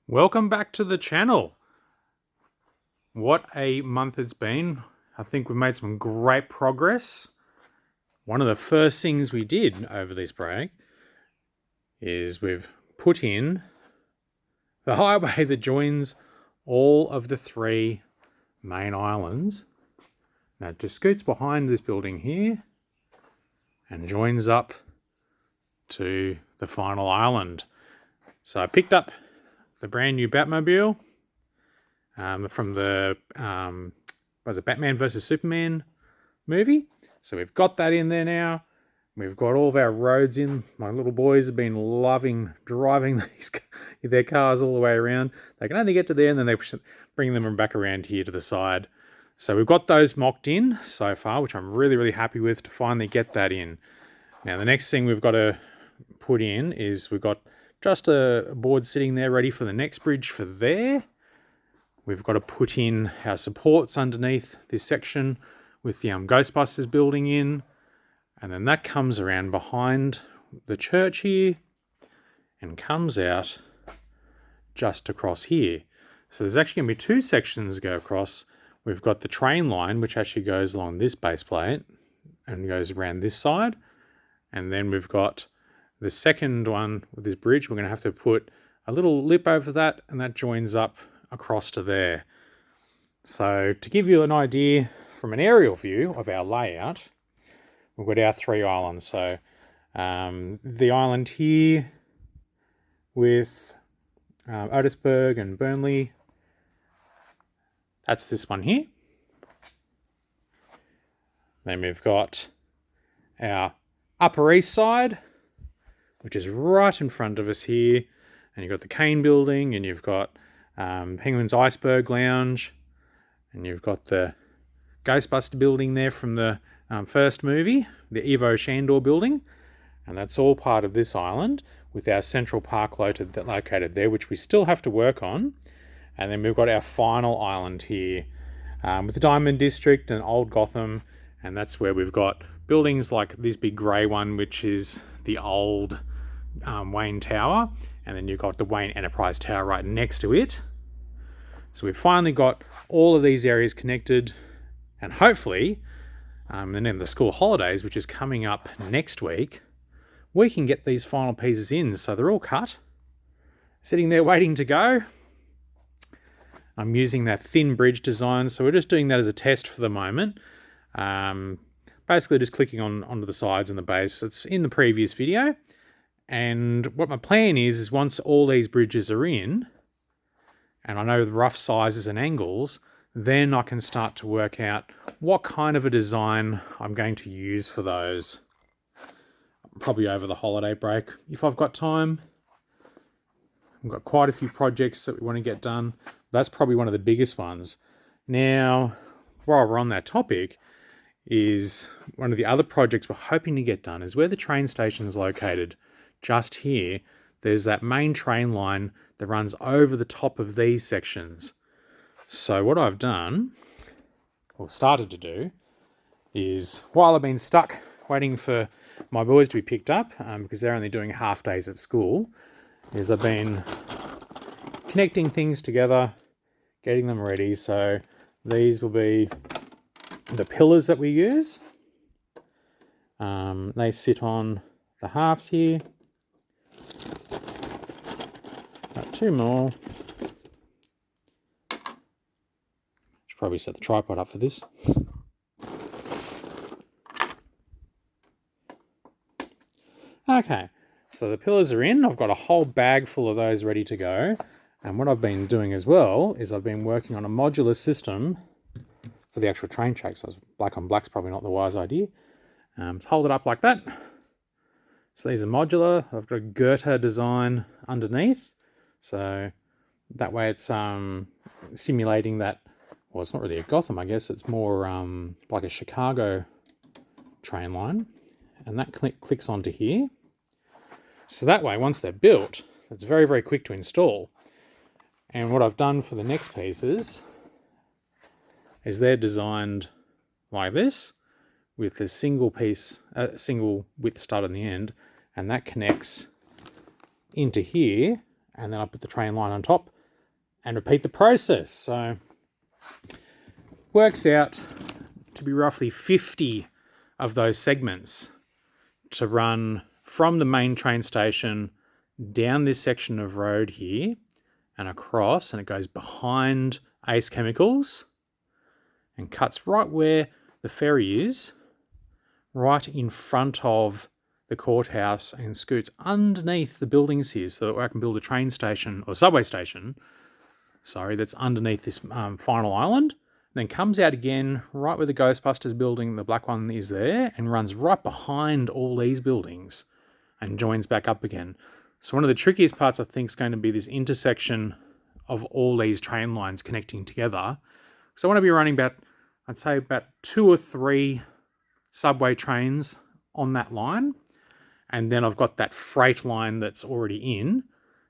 Welcome back to the channel. What a month it's been. I think we've made some great progress. One of the first things we did over this break is we've put in the highway that joins all of the three main islands. Now it just scoots behind this building here and joins up to the final island. So I picked up the brand new Batmobile from the Batman vs Superman movie. So we've got that in there now. We've got all of our roads in. My little boys have been loving driving their cars all the way around. They can only get to there and then they bring them back around here to the side. So we've got those mocked in so far, which I'm really, really happy with to finally get that in. Now the next thing we've got to put in is we've got just a board sitting there ready for the next bridge for there. We've got to put in our supports underneath this section with the Ghostbusters building in. And then that comes around behind the church here and comes out just across here. So there's actually going to be two sections go across. We've got the train line, which actually goes along this base plate and goes around this side. And then we've got the second one with this bridge. We're going to have to put a little lip over that, and that joins up across to there. So to give you an idea from an aerial view of our layout, we've got our three islands. So the island here with Otisburg and Burnley, that's this one here. Then we've got our Upper East Side, which is right in front of us here. And you've got the Kane building, and you've got Penguin's Iceberg Lounge, and you've got the Ghostbuster building there from the first movie, the Evo Shandor building. And that's all part of this island with our Central Park located there, which we still have to work on. And then we've got our final island here with the Diamond District and Old Gotham. And that's where we've got buildings like this big grey one, which is the old Wayne Tower. And then you've got the Wayne Enterprise Tower right next to it. So we've finally got all of these areas connected. And hopefully, and then the school holidays, which is coming up next week, we can get these final pieces in. So they're all cut, sitting there waiting to go. I'm using that thin bridge design. So we're just doing that as a test for the moment. Basically just clicking onto the sides and the base. It's in the previous video. And what my plan is once all these bridges are in, and I know the rough sizes and angles, then I can start to work out what kind of a design I'm going to use for those. Probably over the holiday break, if I've got time. We've got quite a few projects that we want to get done. That's probably one of the biggest ones. Now, while we're on that topic, is one of the other projects we're hoping to get done is where the train station is located. Just here, there's that main train line that runs over the top of these sections. So what I've done, or started to do, is while I've been stuck waiting for my boys to be picked up, because they're only doing half days at school, is I've been connecting things together, getting them ready. So these will be the pillars that we use. They sit on the halves here. Got two more. Should probably set the tripod up for this. Okay, so the pillars are in. I've got a whole bag full of those ready to go. And what I've been doing as well is I've been working on a modular system for the actual train tracks. So black on black's probably not the wise idea. Hold it up like that. So these are modular. I've got a girder design underneath. So that way it's simulating that, well, it's not really a Gotham, I guess. It's more like a Chicago train line. And that clicks onto here. So that way, once they're built, it's very, very quick to install. And what I've done for the next pieces is they're designed like this, with a single piece, single width stud on the end, and that connects into here, and then I put the train line on top and repeat the process. So works out to be roughly 50 of those segments to run from the main train station down this section of road here and across, and it goes behind Ace Chemicals and cuts right where the ferry is, right in front of the courthouse, and scoots underneath the buildings here so that I can build a train station or subway station, that's underneath this final island. Then comes out again right where the Ghostbusters building, the black one, is there, and runs right behind all these buildings and joins back up again. So one of the trickiest parts, I think, is going to be this intersection of all these train lines connecting together. So I want to be running about 2 or 3 subway trains on that line. And then I've got that freight line that's already in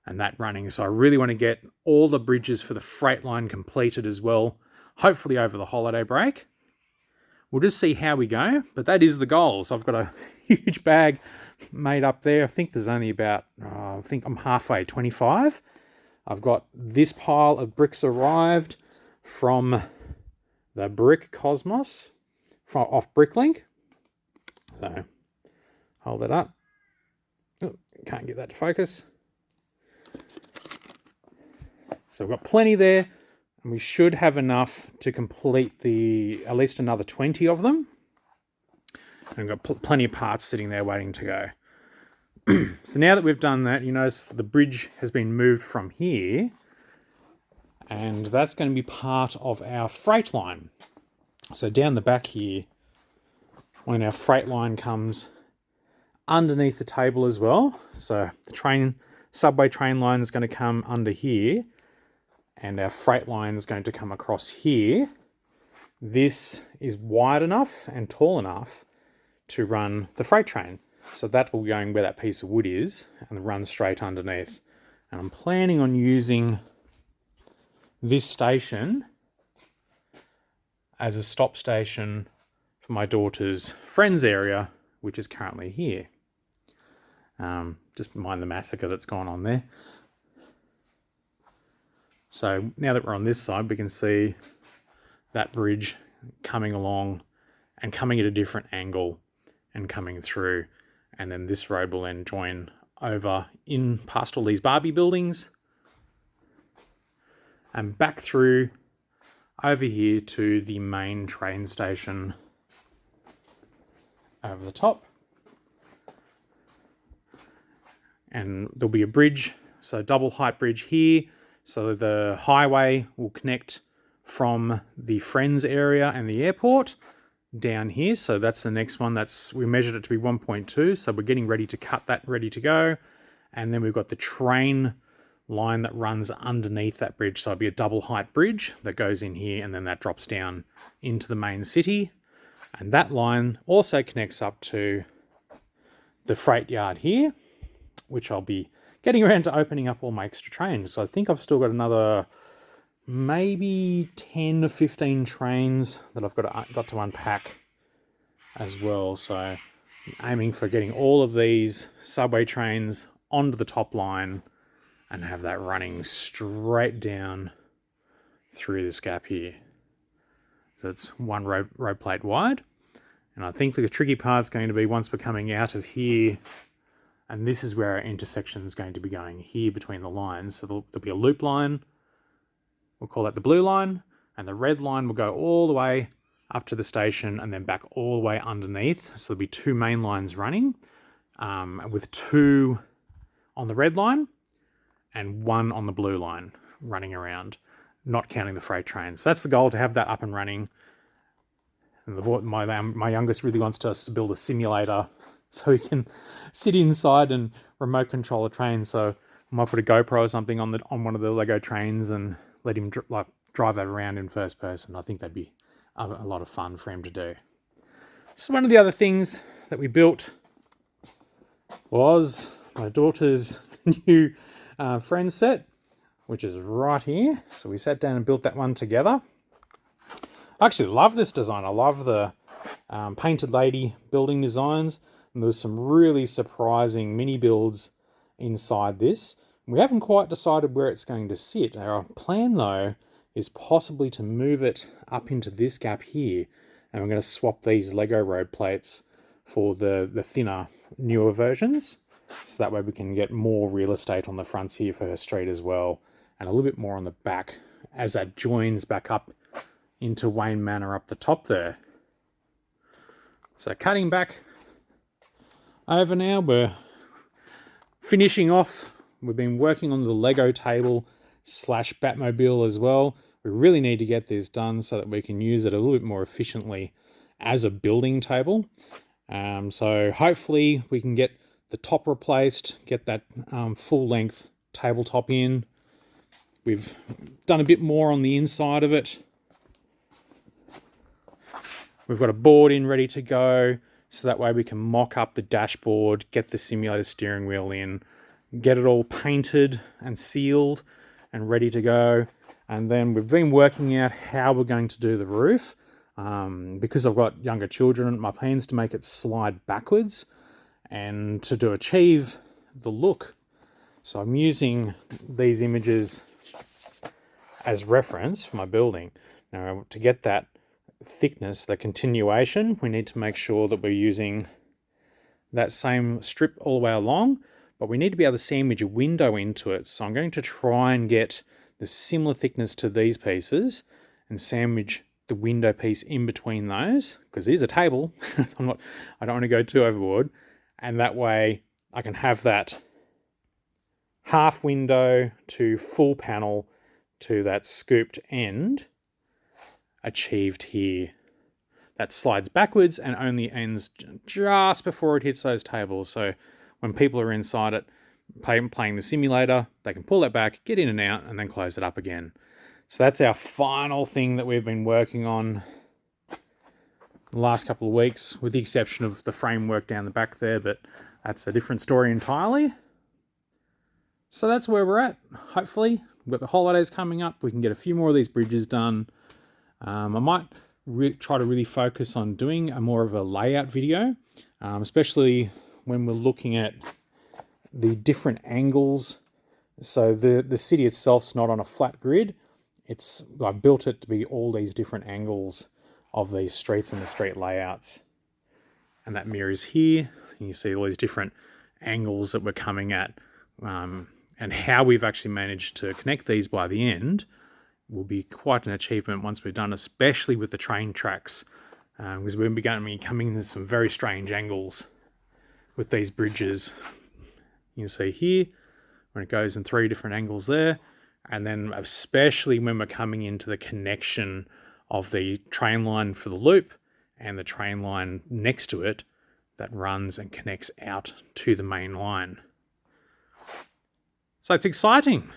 and that running. So I really want to get all the bridges for the freight line completed as well, hopefully over the holiday break. We'll just see how we go, but that is the goal. So I've got a huge bag made up there. I think there's only about, I think I'm halfway, 25. I've got this pile of bricks arrived from the Brick Cosmos off Bricklink. So hold it up. Oh, can't get that to focus. So we've got plenty there, and we should have enough to complete at least another 20 of them. And we've got plenty of parts sitting there waiting to go. So now that we've done that, you notice the bridge has been moved from here, and that's going to be part of our freight line. So down the back here, when our freight line comes underneath the table as well. So the subway train line is going to come under here, and our freight line is going to come across here. This is wide enough and tall enough to run the freight train. So that will be going where that piece of wood is and run straight underneath. And I'm planning on using this station as a stop station for my daughter's friends area, which is currently here. Just mind the massacre that's gone on there. So now that we're on this side, we can see that bridge coming along and coming at a different angle and coming through. And then this road will then join over in past all these Barbie buildings and back through over here to the main train station over the top. And there'll be a bridge, so double height bridge here. So the highway will connect from the Friends area and the airport down here. So that's the next one. We measured it to be 1.2. So we're getting ready to cut that, ready to go. And then we've got the train line that runs underneath that bridge. So it'll be a double height bridge that goes in here, and then that drops down into the main city. And that line also connects up to the freight yard here, which I'll be getting around to opening up all my extra trains. So I think I've still got another maybe 10 or 15 trains that I've got to unpack as well. So I'm aiming for getting all of these subway trains onto the top line and have that running straight down through this gap here. So it's one road plate wide. And I think the tricky part's going to be once we're coming out of here, and this is where our intersection is going to be going here between the lines. So there'll be a loop line. We'll call that the blue line. And the red line will go all the way up to the station and then back all the way underneath. So there'll be 2 main lines running with 2 on the red line and 1 on the blue line running around, not counting the freight trains. So that's the goal, to have that up and running. And my youngest really wants us to build a simulator so he can sit inside and remote control a train. So I might put a GoPro or something on one of the Lego trains and let him drive that around in first person. I think that'd be a lot of fun for him to do. So one of the other things that we built was my daughter's new friend set, which is right here. So we sat down and built that one together. I actually love this design. I love the painted lady building designs. And there's some really surprising mini builds inside this. We haven't quite decided where it's going to sit. Our plan, though, is possibly to move it up into this gap here, and we're going to swap these Lego road plates for the thinner, newer versions, so that way we can get more real estate on the fronts here for her street as well, and a little bit more on the back as that joins back up into Wayne Manor up the top there. So cutting back over now, we're finishing off. We've been working on the Lego table / Batmobile as well. We really need to get this done so that we can use it a little bit more efficiently as a building table. So hopefully we can get the top replaced, get that full length tabletop in. We've done a bit more on the inside of it. We've got a board in ready to go, so that way we can mock up the dashboard, get the simulator steering wheel in, get it all painted and sealed and ready to go. And then we've been working out how we're going to do the roof. Because I've got younger children, my plan's to make it slide backwards and to achieve the look. So I'm using these images as reference for my building. Now, to get that thickness, the continuation, we need to make sure that we're using that same strip all the way along, but we need to be able to sandwich a window into it. So I'm going to try and get the similar thickness to these pieces and sandwich the window piece in between those, because it is a table. I don't want to go too overboard, and that way I can have that half window to full panel to that scooped end achieved here. That slides backwards and only ends just before it hits those tables. So when people are inside it playing the simulator, they can pull that back, get in and out, and then close it up again. So that's our final thing that we've been working on the last couple of weeks, with the exception of the framework down the back there, but that's a different story entirely. So that's where we're at. Hopefully, we've got the holidays coming up. We can get a few more of these bridges done. I might try to really focus on doing a more of a layout video, especially when we're looking at the different angles. So the city itself's not on a flat grid. I've built it to be all these different angles of these streets and the street layouts. And that mirrors here. And you see all these different angles that we're coming at. And how we've actually managed to connect these by the end will be quite an achievement once we're done, especially with the train tracks. Because we're going to be coming into some very strange angles with these bridges. You can see here, when it goes in 3 different angles there. And then especially when we're coming into the connection of the train line for the loop and the train line next to it that runs and connects out to the main line. So it's exciting.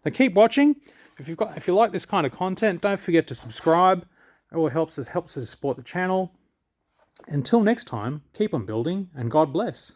So keep watching. If you like this kind of content, don't forget to subscribe. It all helps us to support the channel. Until next time, keep on building, and God bless.